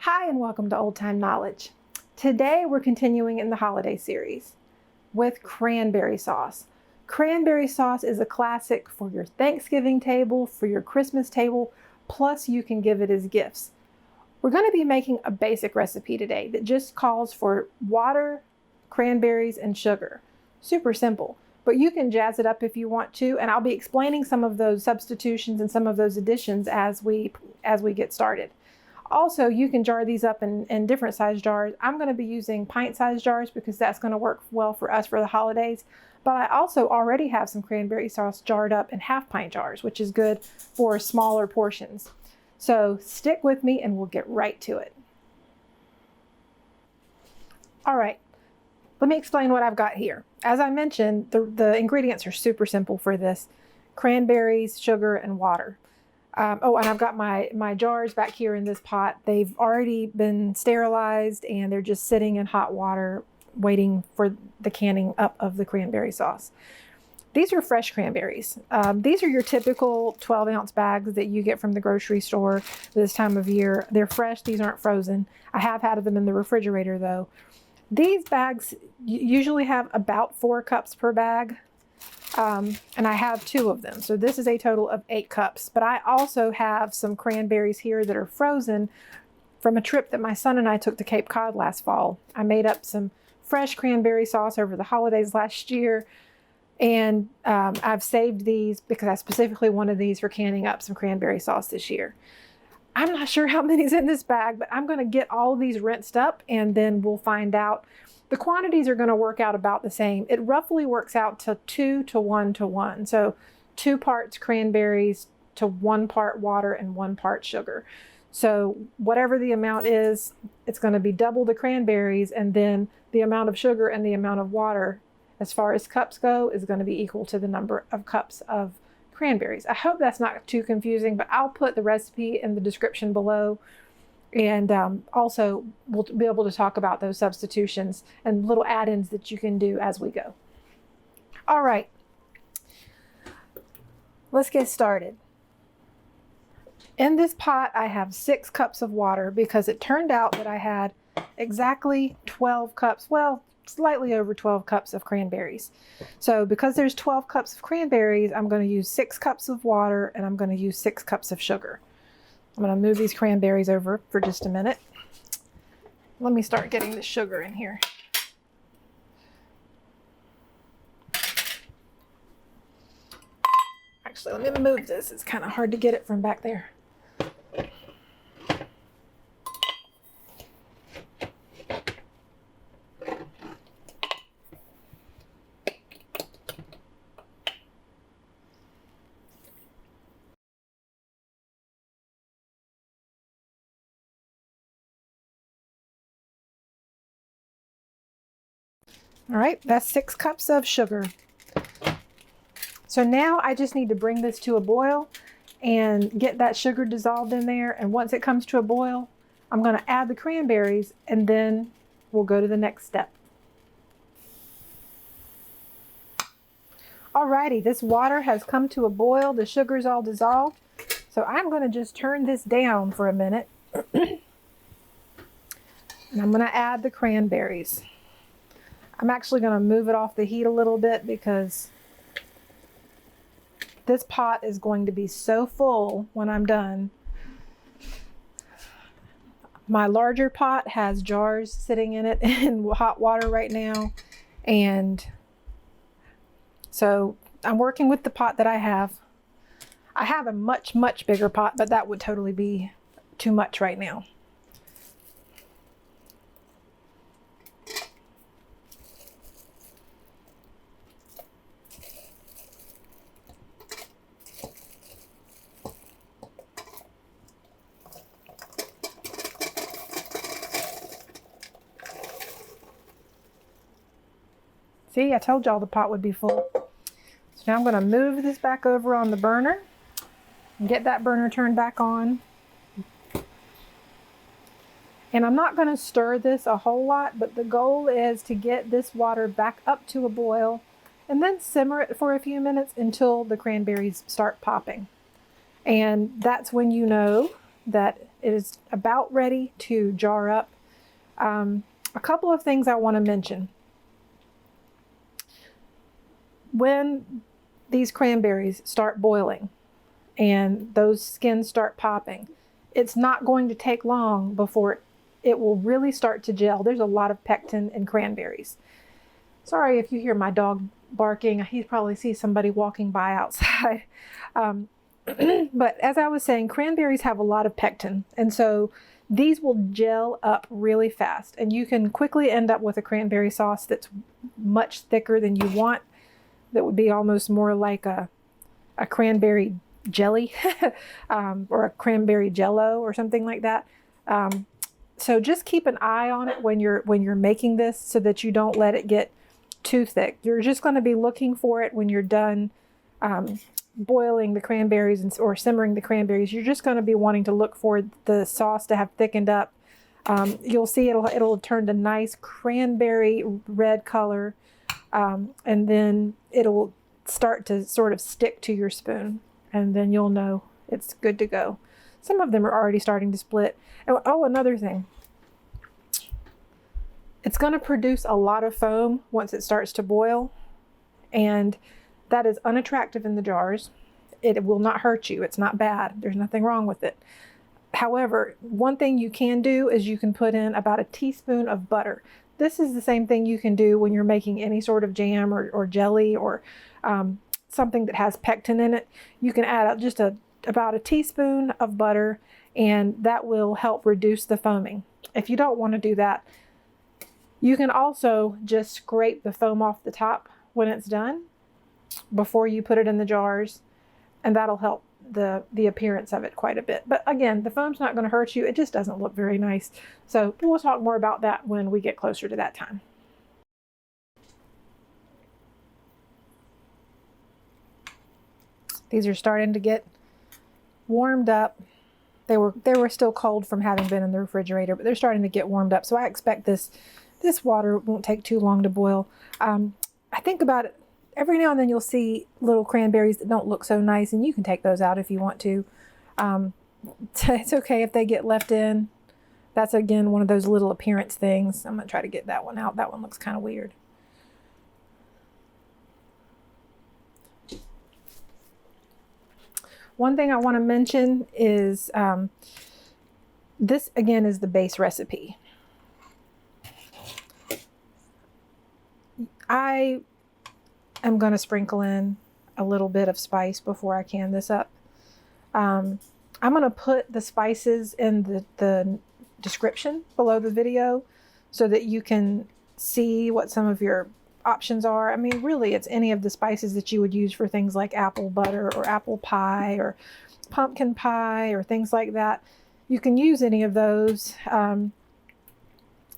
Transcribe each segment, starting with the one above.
Hi and welcome to Old Time Knowledge. Today we're continuing in the holiday series with cranberry sauce. Cranberry sauce is a classic for your Thanksgiving table, for your Christmas table, plus you can give it as gifts. We're going to be making a basic recipe today that just calls for water, cranberries, and sugar. Super simple, but you can jazz it up if you want to, and I'll be explaining some of those substitutions and some of those additions as we get started. Also, you can jar these up in different size jars. I'm going to be using pint-sized jars because that's going to work well for us for the holidays. But I also already have some cranberry sauce jarred up in half-pint jars, which is good for smaller portions. So stick with me and we'll get right to it. All right, let me explain what I've got here. As I mentioned, the ingredients are super simple for this: cranberries, sugar, and water. And I've got my jars back here in this pot. They've already been sterilized and they're just sitting in hot water waiting for the canning up of the cranberry sauce. These are fresh cranberries. These are your typical 12-ounce bags that you get from the grocery store this time of year. They're fresh. These aren't frozen. I have had them in the refrigerator though. These bags usually have about 4 cups per bag. And I have 2 of them. So this is a total of 8 cups. But I also have some cranberries here that are frozen from a trip that my son and I took to Cape Cod last fall. I made up some fresh cranberry sauce over the holidays last year. And I've saved these because I specifically wanted these for canning up some cranberry sauce this year. I'm not sure how many's in this bag, but I'm going to get all of these rinsed up and then we'll find out. The quantities are going to work out about the same. It roughly works out to 2 to 1 to 1. So 2 parts cranberries to 1 part water and 1 part sugar. So whatever the amount is, it's going to be double the cranberries, and then the amount of sugar and the amount of water, as far as cups go, is going to be equal to the number of cups of cranberries. I hope that's not too confusing, but I'll put the recipe in the description below. And also, we'll be able to talk about those substitutions and little add-ins that you can do as we go. All right, let's get started. In this pot, I have 6 cups of water because it turned out that I had exactly 12 cups, well, slightly over 12 cups of cranberries. So because there's 12 cups of cranberries, I'm going to use 6 cups of water and I'm going to use 6 cups of sugar. I'm going to move these cranberries over for just a minute. Let me start getting the sugar in here. Actually, let me move this. It's kind of hard to get it from back there. All right, that's 6 cups of sugar. So now I just need to bring this to a boil and get that sugar dissolved in there. And once it comes to a boil, I'm going to add the cranberries and then we'll go to the next step. Alrighty, this water has come to a boil. The sugar's all dissolved. So I'm going to just turn this down for a minute. And I'm going to add the cranberries. I'm actually going to move it off the heat a little bit because this pot is going to be so full when I'm done. My larger pot has jars sitting in it in hot water right now. And so I'm working with the pot that I have. I have a much, much bigger pot, but that would totally be too much right now. See, I told y'all the pot would be full. So now I'm going to move this back over on the burner and get that burner turned back on. And I'm not going to stir this a whole lot, but the goal is to get this water back up to a boil and then simmer it for a few minutes until the cranberries start popping. And that's when you know that it is about ready to jar up. A couple of things I want to mention. When these cranberries start boiling and those skins start popping, it's not going to take long before it will really start to gel. There's a lot of pectin in cranberries. Sorry if you hear my dog barking. He probably sees somebody walking by outside. But as I was saying, cranberries have a lot of pectin, and so these will gel up really fast, and you can quickly end up with a cranberry sauce that's much thicker than you want. That would be almost more like a cranberry jelly or a cranberry jello or something like that. So just keep an eye on it when you're making this, so that you don't let it get too thick. You're just going to be looking for it when you're done boiling the cranberries or simmering the cranberries. You're just going to be wanting to look for the sauce to have thickened up. You'll see it'll turn to nice cranberry red color, and then it'll start to sort of stick to your spoon, and then you'll know it's good to go. Some of them are already starting to split. Oh, another thing. It's going to produce a lot of foam once it starts to boil, and that is unattractive in the jars. It will not hurt you. It's not bad. There's nothing wrong with it. However, one thing you can do is you can put in about a teaspoon of butter. This is the same thing you can do when you're making any sort of jam or jelly or something that has pectin in it. You can add just about a teaspoon of butter, and that will help reduce the foaming. If you don't want to do that, you can also just scrape the foam off the top when it's done before you put it in the jars, and that'll help the appearance of it quite a bit. But again, the foam's not going to hurt you. It just doesn't look very nice. So we'll talk more about that when we get closer to that time. These are starting to get warmed up. They were still cold from having been in the refrigerator, but they're starting to get warmed up. So I expect this water won't take too long to boil. I think about it. Every now and then you'll see little cranberries that don't look so nice, and you can take those out if you want to. It's okay if they get left in. That's, again, one of those little appearance things. I'm going to try to get that one out. That one looks kind of weird. One thing I want to mention is this, again, is the base recipe. I am going to sprinkle in a little bit of spice before I can this up. I'm going to put the spices in the description below the video so that you can see what some of your options are. I mean, really, it's any of the spices that you would use for things like apple butter or apple pie or pumpkin pie or things like that. You can use any of those.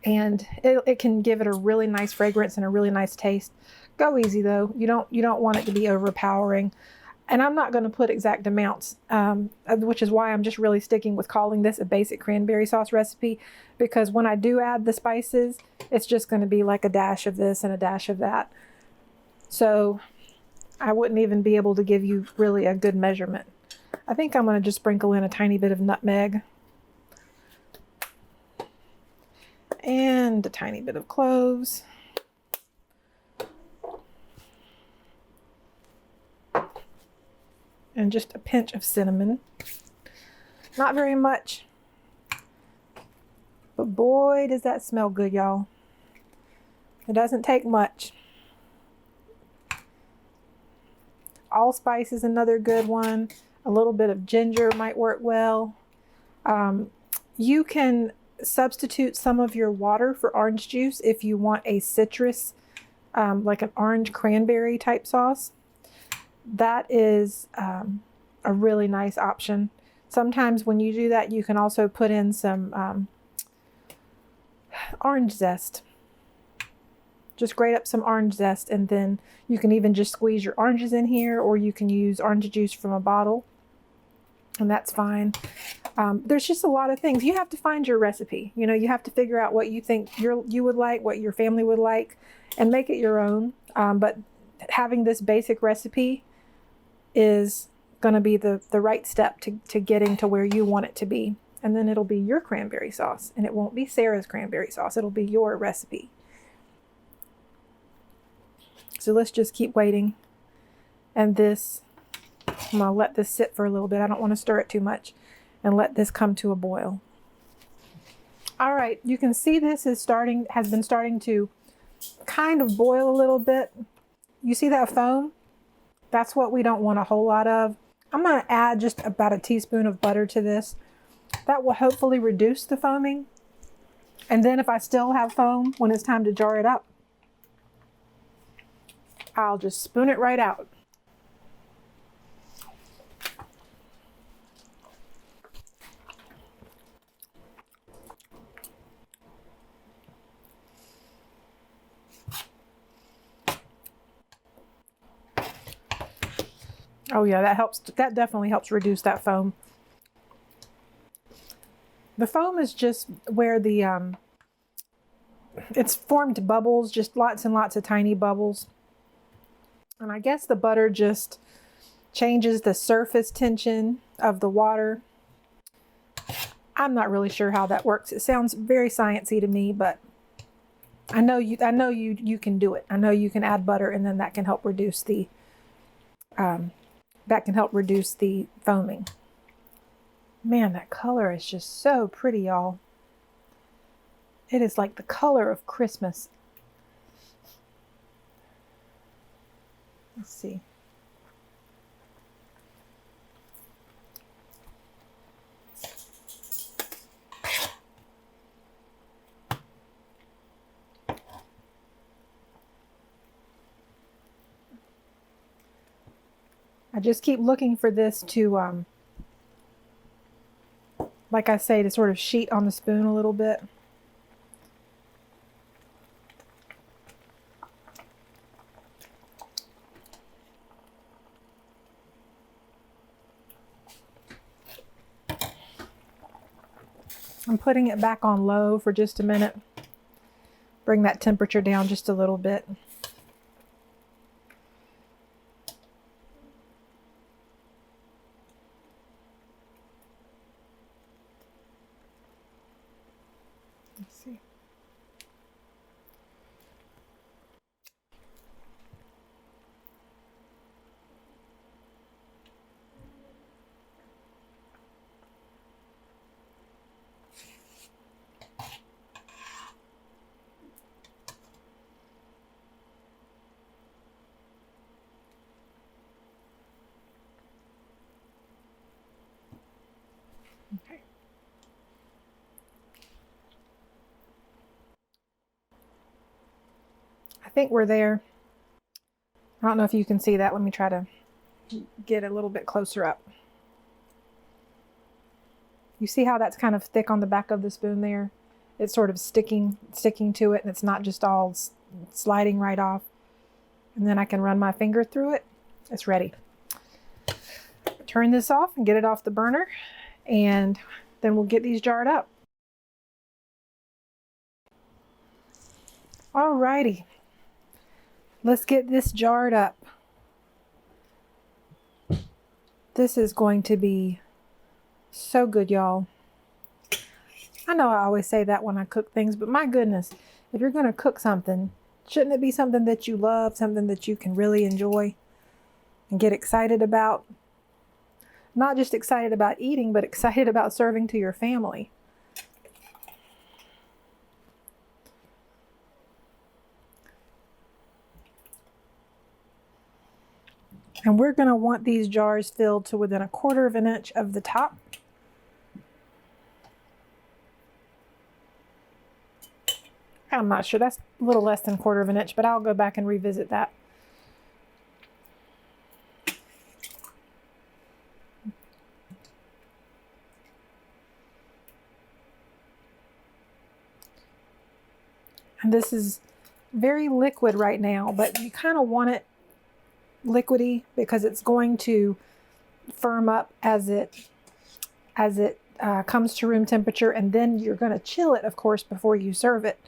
And it can give it a really nice fragrance and a really nice taste. Go easy though. You don't want it to be overpowering. And I'm not going to put exact amounts, which is why I'm just really sticking with calling this a basic cranberry sauce recipe, because when I do add the spices, it's just going to be like a dash of this and a dash of that. So I wouldn't even be able to give you really a good measurement. I think I'm going to just sprinkle in a tiny bit of nutmeg. And a tiny bit of cloves. And just a pinch of cinnamon. Not very much. But boy, does that smell good, y'all. It doesn't take much. Allspice is another good one. A little bit of ginger might work well. You can substitute some of your water for orange juice if you want a citrus, like an orange cranberry type sauce. That is a really nice option. Sometimes when you do that, you can also put in some orange zest. Just grate up some orange zest, and then you can even just squeeze your oranges in here, or you can use orange juice from a bottle, and that's fine. There's just a lot of things. You have to find your recipe. You know, you have to figure out what you think you would like, what your family would like, and make it your own. But having this basic recipe is going to be the right step to getting to where you want it to be. and then it'll be your cranberry sauce, and it won't be Sarah's cranberry sauce. It'll be your recipe. So let's just keep waiting. And this, I'm gonna let this sit for a little bit. I don't want to stir it too much, and let this come to a boil. All right, you can see this has been starting to kind of boil a little bit. You see that foam? That's what we don't want a whole lot of. I'm going to add just about a teaspoon of butter to this. That will hopefully reduce the foaming. And then if I still have foam when it's time to jar it up, I'll just spoon it right out. Oh yeah, that helps. That definitely helps reduce that foam. The foam is just where the, it's formed bubbles, just lots and lots of tiny bubbles. And I guess the butter just changes the surface tension of the water. I'm not really sure how that works. It sounds very sciencey to me, but I know you can do it. I know you can add butter, and then that can help reduce the foaming. Man, that color is just so pretty, y'all. It is like the color of Christmas. Let's see. I just keep looking for this to, like I say, to sort of sheet on the spoon a little bit. I'm putting it back on low for just a minute. Bring that temperature down just a little bit. Let's see. Okay. I think we're there. I don't know if you can see that. Let me try to get a little bit closer up. You see how that's kind of thick on the back of the spoon there? It's sort of sticking to it, and it's not just all sliding right off. And then I can run my finger through it. It's ready. Turn this off and get it off the burner, and then we'll get these jarred up. Alrighty. Let's get this jarred up. This is going to be so good, y'all. I know I always say that when I cook things, but my goodness, if you're going to cook something, shouldn't it be something that you love, something that you can really enjoy and get excited about? Not just excited about eating, but excited about serving to your family. And we're going to want these jars filled to within 1/4 of an inch of the top. I'm not sure, that's a little less than 1/4 of an inch, but I'll go back and revisit that. And this is very liquid right now, but you kind of want it liquidy because it's going to firm up as it comes to room temperature, and then you're going to chill it, of course, before you serve it.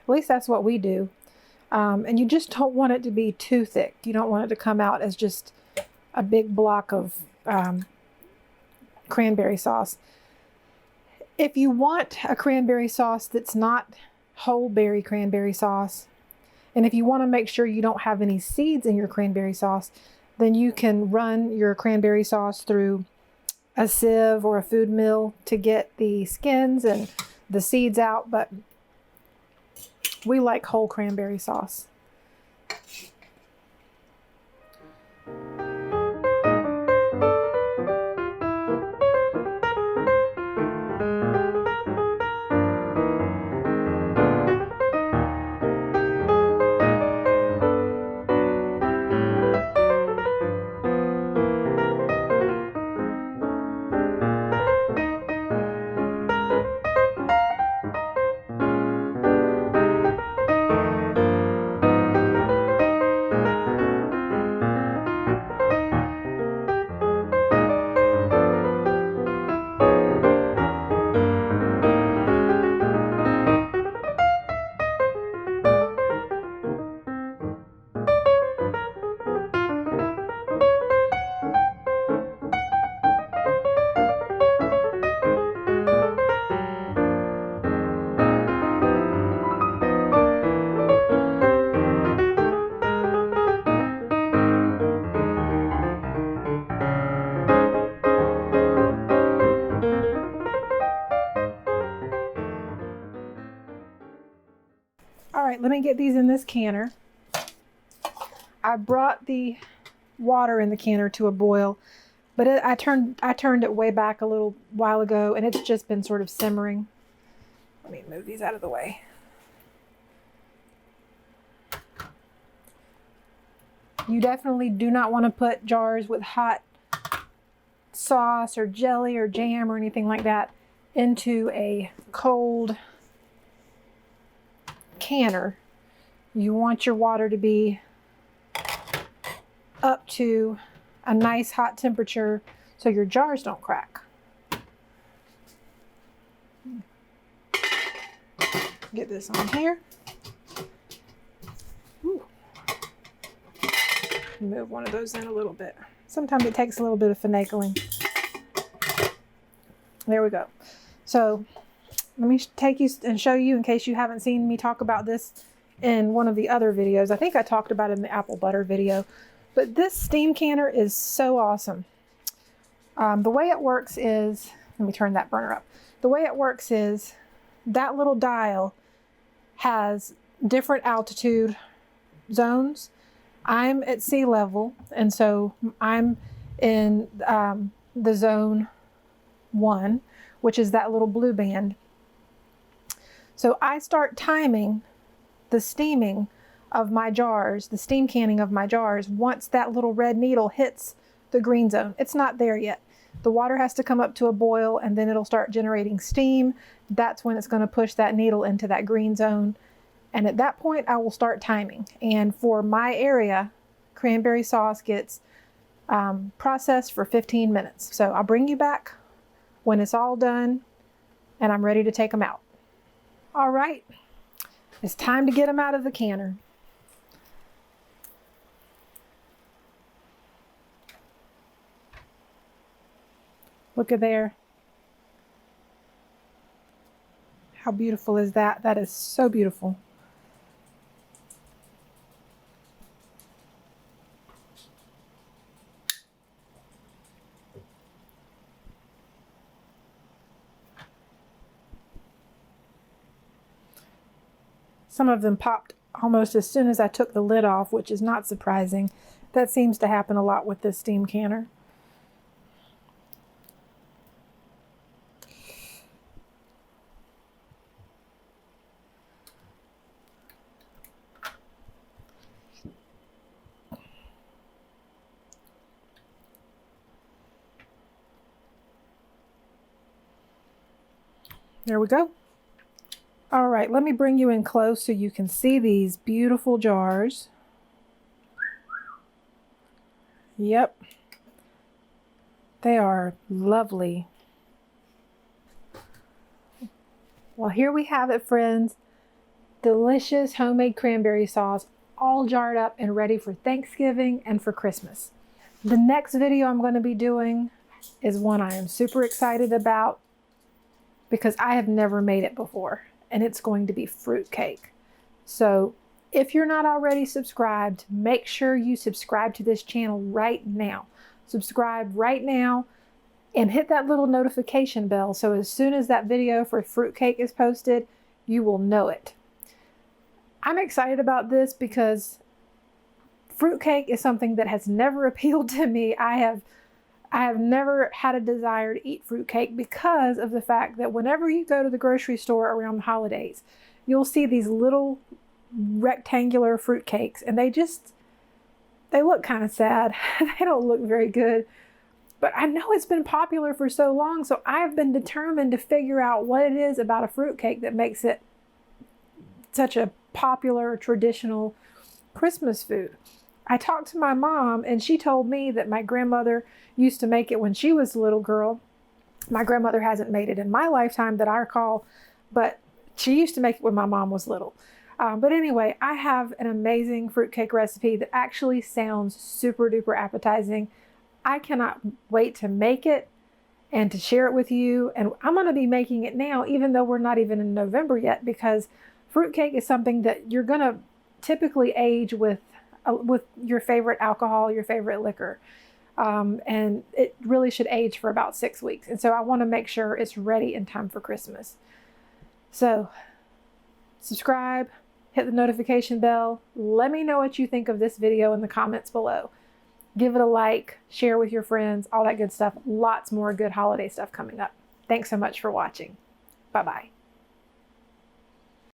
At least that's what we do. And you just don't want it to be too thick. You don't want it to come out as just a big block of cranberry sauce. If you want a cranberry sauce that's not whole berry cranberry sauce, and if you want to make sure you don't have any seeds in your cranberry sauce, then you can run your cranberry sauce through a sieve or a food mill to get the skins and the seeds out, but we like whole cranberry sauce. All right, let me get these in this canner. I brought the water in the canner to a boil, but I turned it way back a little while ago, and it's just been sort of simmering. Let me move these out of the way. You definitely do not want to put jars with hot sauce or jelly or jam or anything like that into a cold canner. You want your water to be up to a nice hot temperature so your jars don't crack. Get this on here. Ooh. Move one of those in a little bit. Sometimes it takes a little bit of finagling. There we go. So let me take you and show you, in case you haven't seen me talk about this in one of the other videos. I think I talked about it in the apple butter video, but this steam canner is so awesome. The way it works is, let me turn that burner up. The way it works is that little dial has different altitude zones. I'm at sea level, and so I'm in the zone 1, which is that little blue band. So I start timing the steaming of my jars, the steam canning of my jars, once that little red needle hits the green zone. It's not there yet. The water has to come up to a boil, and then it'll start generating steam. That's when it's going to push that needle into that green zone. And at that point, I will start timing. And for my area, cranberry sauce gets processed for 15 minutes. So I'll bring you back when it's all done and I'm ready to take them out. All right, it's time to get them out of the canner. Look at there. How beautiful is that? That is so beautiful. Some of them popped almost as soon as I took the lid off, which is not surprising. That seems to happen a lot with this steam canner. There we go. All right, let me bring you in close so you can see these beautiful jars. Yep, they are lovely. Well, here we have it, friends. Delicious homemade cranberry sauce, all jarred up and ready for Thanksgiving and for Christmas. The next video I'm going to be doing is one I am super excited about, because I have never made it before, and it's going to be fruitcake. So if you're not already subscribed, make sure you subscribe to this channel right now. Subscribe right now and hit that little notification bell so as soon as that video for fruitcake is posted, you will know it. I'm excited about this because fruitcake is something that has never appealed to me. I have never had a desire to eat fruitcake because of the fact that whenever you go to the grocery store around the holidays, you'll see these little rectangular fruitcakes, and they look kind of sad. They don't look very good. But I know it's been popular for so long, so I've been determined to figure out what it is about a fruitcake that makes it such a popular, traditional Christmas food. I talked to my mom, and she told me that my grandmother used to make it when she was a little girl. My grandmother hasn't made it in my lifetime that I recall, but she used to make it when my mom was little. But anyway, I have an amazing fruitcake recipe that actually sounds super duper appetizing. I cannot wait to make it and to share it with you. And I'm going to be making it now, even though we're not even in November yet, because fruitcake is something that you're going to typically age with your favorite alcohol, your favorite liquor. And it really should age for about 6 weeks. And so I want to make sure it's ready in time for Christmas. So subscribe, hit the notification bell. Let me know what you think of this video in the comments below. Give it a like, share with your friends, all that good stuff. Lots more good holiday stuff coming up. Thanks so much for watching. Bye-bye.